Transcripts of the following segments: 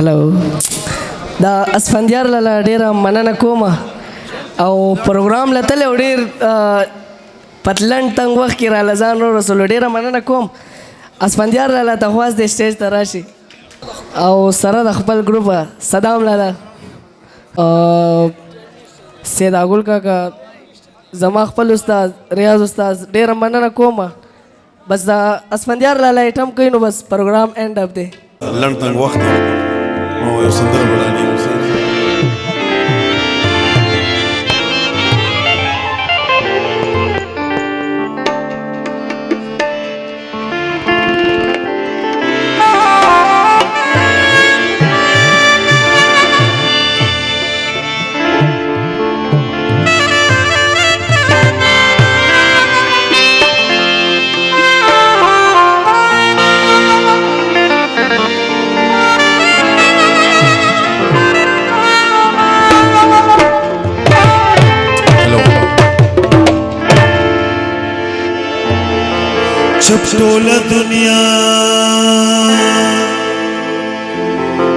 هلو دا اسفندیار لاله ډیره مننه کوم او پروګرام لته او ډیر پتلن تنګ وخت کې را لزان رسول ډیره مننه کوم اسفندیار لاله ته خواست د سټیج ته راشي او سره د خپل ګروپ صدام لاله سید اګل کاکا زما خپل استاد ریاض استاد ډیره مننه کوم بس دا اسفندیار لاله ایټم کوي نو بس پروګرام اینډ اپ دی لنډ تنګ وخت نو یو سندره وړاندې چپ ټوله دنیا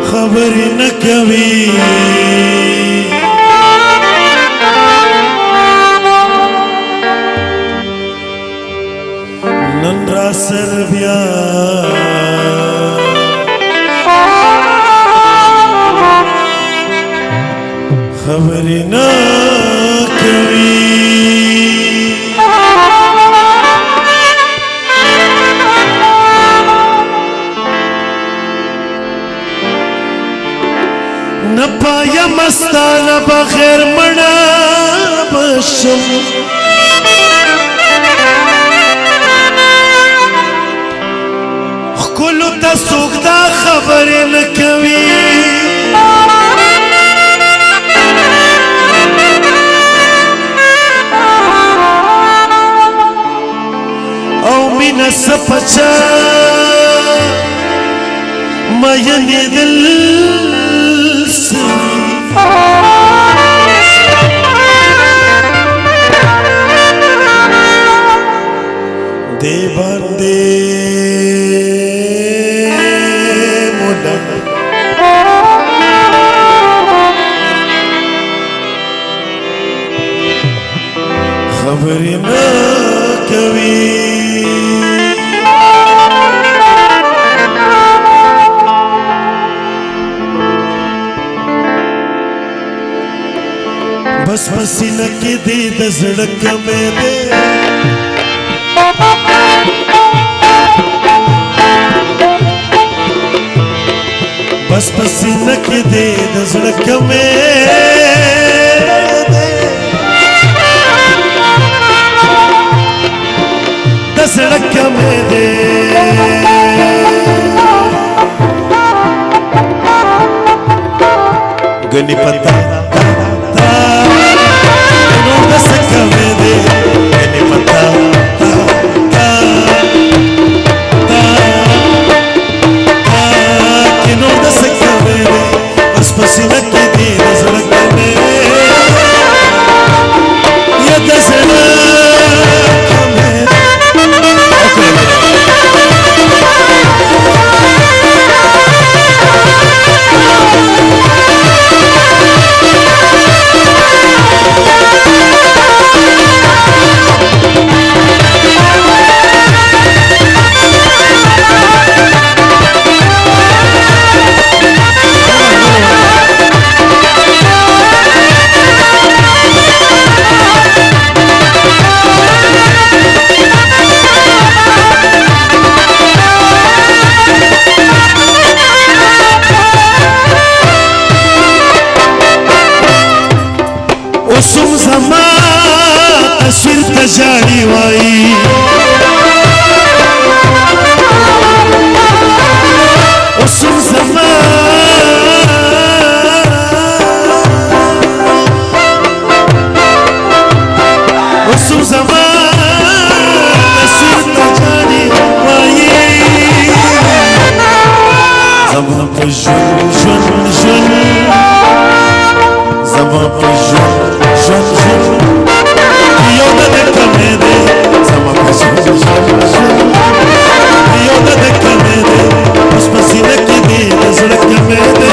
خبرې نه کوي نن را سر بیا خبرې نه کوي نپایا مستانه بخیر مړه بشم ښکلو ته څوک دا خبرې نه کوي او مینه څه په چا مینېدل دے باندے مولا خبریں نہ کوي بس پسینه کې دې د زړه کمې دې بس پسینه کې دې د زړه کمې دې د زړه کمې دې ګنې پتا اوسم زما تصویر ته جاړي وایي اوسم زما اوسم زما تصویر ته جاړي وایي زما په ژوند زما په ژوند یو د کمې دې زما په ژوند یو د کمې دې اوس په سینه کې دې د زړه کمې دې